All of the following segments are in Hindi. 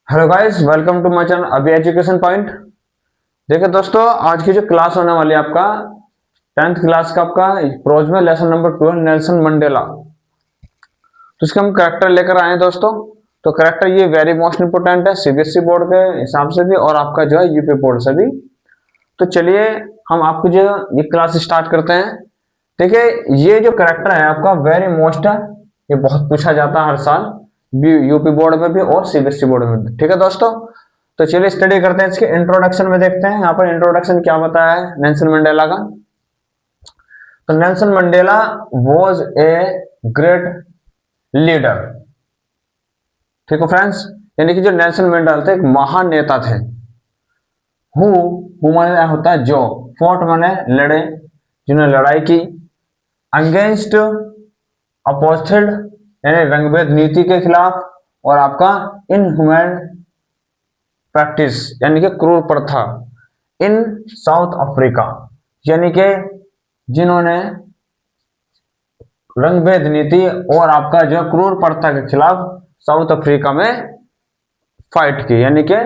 Hello guys, welcome to my channel Abhi education point. देखिए दोस्तों, आज की जो क्लास होने वाली है आपका 10th क्लास का आपका प्रोज में लेसन नंबर 12 नेल्सन मंडेला। तो इसके हम करेक्टर लेकर आए हैं दोस्तों। तो करेक्टर ये वेरी मोस्ट इंपोर्टेंट है सीबीएसई बोर्ड के हिसाब से भी और आपका जो है यूपी बोर्ड से भी। तो चलिए हम आपको जो ये क्लास स्टार्ट करते हैं। देखिए, ये जो करेक्टर है आपका वेरी मोस्ट है, ये बहुत पूछा जाता है हर साल यूपी बोर्ड में भी और सीबीएसई बोर्ड में भी। ठीक है दोस्तों, तो चलिए स्टडी करते हैं। इसके इंट्रोडक्शन में देखते हैं यहाँ पर इंट्रोडक्शन क्या बताया है नेल्सन मंडेला का। तो Nelson Mandela was a great leader. ठीक है फ्रेंड्स, यानी कि जो नेल्सन मंडेला थे एक महान नेता थे। हु माने होता है जो, फॉट माने लड़े, जिन्होंने लड़ाई की, अगेंस्ट अपोजिटेड यानी रंगभेद नीति के खिलाफ, और आपका इनह्यूमन प्रैक्टिस यानी कि क्रूर प्रथा इन साउथ अफ्रीका, यानी कि जिन्होंने रंगभेद नीति और आपका जो क्रूर प्रथा के खिलाफ साउथ अफ्रीका में फाइट की, यानी कि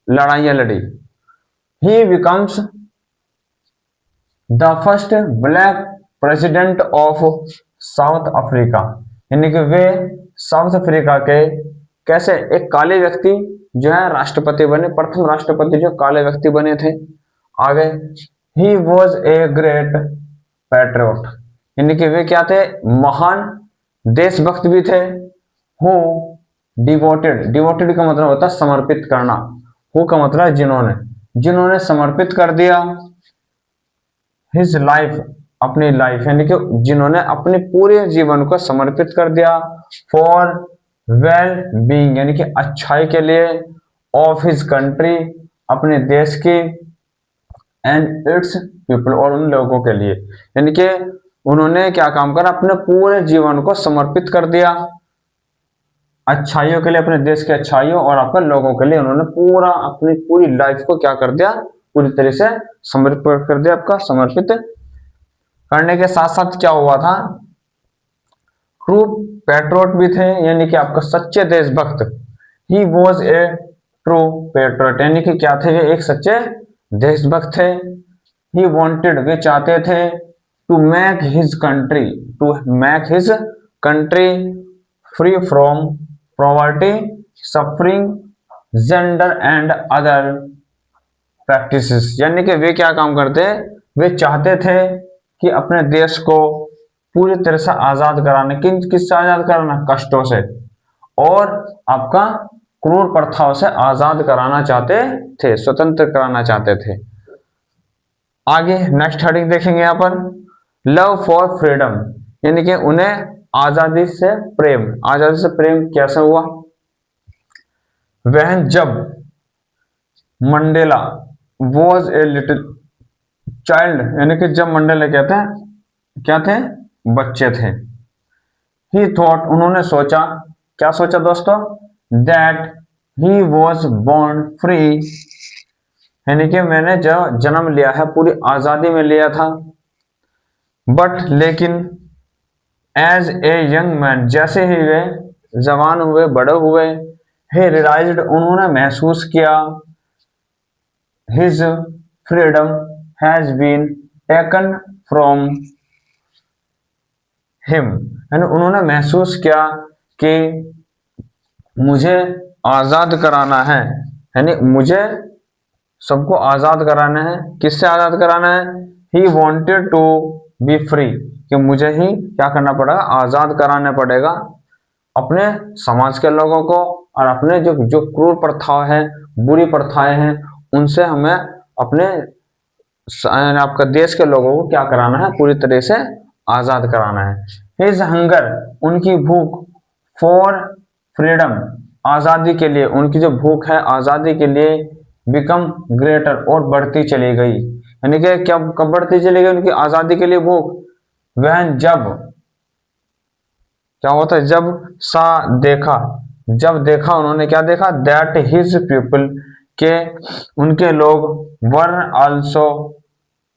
लड़ाइयां लड़ी। ही becomes the first black president of south Africa, यानी कि वे साउथ अफ्रीका के कैसे एक काले व्यक्ति जो है राष्ट्रपति बने, प्रथम राष्ट्रपति जो काले व्यक्ति बने थे। आगे, he was a great patriot, यानी कि वे क्या थे, महान देशभक्त भी थे। हु डिवोटेड, डिवोटेड का मतलब होता है समर्पित करना। हु का मतलब जिन्होंने, जिन्होंने समर्पित कर दिया हिज लाइफ, अपनी लाइफ, यानी कि जिन्होंने अपने पूरे जीवन को समर्पित कर दिया फॉर वेल बीइंग, यानी कि अच्छाई के लिए, ऑफ हिज कंट्री, अपने देश की, एंड इट्स पीपल, और उन लोगों के लिए, यानी कि उन्होंने क्या काम करा, अपने पूरे जीवन को समर्पित कर दिया अच्छाइयों के लिए, अपने देश के अच्छाइयों और अपने लोगों के लिए। उन्होंने पूरा अपनी पूरी लाइफ को क्या कर दिया, पूरी तरह से समर्पित कर दिया। आपका समर्पित करने के साथ साथ क्या हुआ था, ट्रू पैट्रियट भी थे, यानी कि आपका सच्चे देशभक्त। He was a true patriot, यानी कि क्या थे, वे एक सच्चे देशभक्त थे। ही वांटेड, वे चाहते थे, to make his country, to make his country free from poverty, suffering, gender and other practices, यानी कि वे क्या काम करते, वे चाहते थे कि अपने देश को पूरी तरह से आजाद कराने, किससे आजाद कराना, कष्टों से और आपका क्रूर प्रथाओं से आजाद कराना चाहते थे, स्वतंत्र कराना चाहते थे। आगे नेक्स्ट हेडिंग देखेंगे यहाँ पर, लव फॉर फ्रीडम, यानी कि उन्हें आजादी से प्रेम, आजादी से प्रेम कैसे हुआ, वह जब Mandela was a little child, यानी कि जब मंडेला कहते हैं क्या थे, बच्चे थे। ही थॉट, उन्होंने सोचा, क्या सोचा दोस्तों, that he was born free, यानी कि मैंने जो जन्म लिया है पूरी आजादी में लिया था। बट लेकिन एज ए यंग मैन, जैसे ही वे जवान हुए, बड़े हुए, he realized, उन्होंने महसूस किया, his freedom has been taken from him, यानी उन्होंने महसूस किया कि मुझे आजाद कराना है, यानी मुझे सबको आजाद कराना है। किससे आजाद कराना है, he wanted to be free, कि मुझे ही क्या करना पड़ेगा, आजाद कराना पड़ेगा अपने समाज के लोगों को, और अपने जो जो क्रूर प्रथाएं हैं, बुरी प्रथाएं हैं, उनसे हमें अपने आपका देश के लोगों को क्या कराना है, पूरी तरह से आजाद कराना है। हिज हंगर, उनकी भूख, फॉर फ्रीडम, आजादी के लिए, उनकी जो भूख है आजादी के लिए, बिकम ग्रेटर, और बढ़ती चली गई, यानी कि कब बढ़ती चली गई उनकी आजादी के लिए भूख, वह जब क्या होता है, जब सा देखा, जब देखा, उन्होंने क्या देखा, दैट हिज पीपल, के उनके लोग, वर आल्सो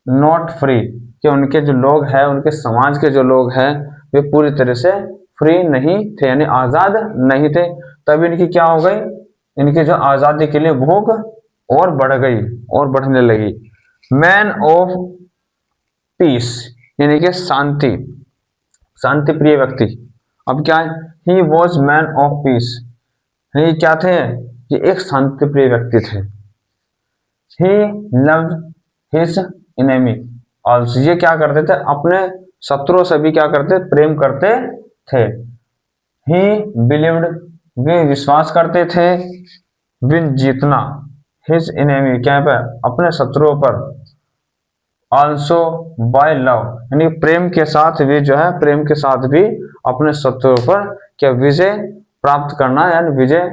नॉट फ्री, कि उनके जो लोग हैं, उनके समाज के जो लोग हैं, वे पूरी तरह से फ्री नहीं थे, यानी आजाद नहीं थे। तभी इनकी क्या हो गई, इनकी जो आजादी के लिए भूख और बढ़ गई और बढ़ने लगी। मैन ऑफ पीस यानी कि शांति, शांति प्रिय व्यक्ति। अब क्या है, he was man of peace, ये क्या थे, ये एक शांति प्रिय व्यक्ति थे। He loved his enemy also, ये क्या करते थे, अपने शत्रुओं से भी क्या करते, प्रेम करते थे। ही बिलीव्ड, वे विश्वास करते थे, विन जीतना, हिज एनिमी क्या पे, अपने शत्रुओं पर, ऑल्सो बाय लव यानी प्रेम के साथ भी जो है, प्रेम के साथ भी अपने शत्रुओं पर क्या विजय प्राप्त करना, यानी विजय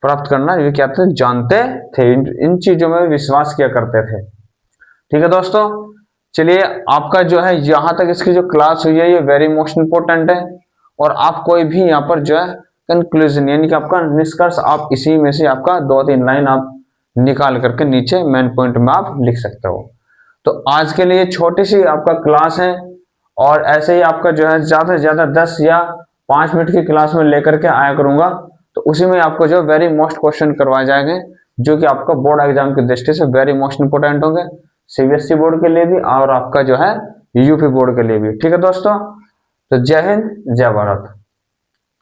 प्राप्त करना ये क्या थे, जानते थे। इन चीजों में विश्वास किया करते थे। ठीक है दोस्तों, चलिए आपका जो है यहाँ तक इसकी जो क्लास हुई है ये वेरी मोस्ट इंपोर्टेंट है। और आप कोई भी यहाँ पर जो है कंक्लूजन यानी कि आपका निष्कर्ष आप इसी में से आपका 2-3 लाइन आप निकाल करके नीचे मेन पॉइंट में आप लिख सकते हो। तो आज के लिए छोटी सी आपका क्लास है, और ऐसे ही आपका जो है ज्यादा से ज्यादा 10 या 5 मिनट की क्लास में लेकर के आया करूंगा। तो उसी में आपको जो वेरी मोस्ट क्वेश्चन करवाए जाएंगे जो कि आपका बोर्ड एग्जाम की दृष्टि से वेरी मोस्ट इंपोर्टेंट होंगे, सीबीएसई बोर्ड के लिए भी और आपका जो है यूपी बोर्ड के लिए भी। ठीक है दोस्तों, तो जय हिंद जय भारत।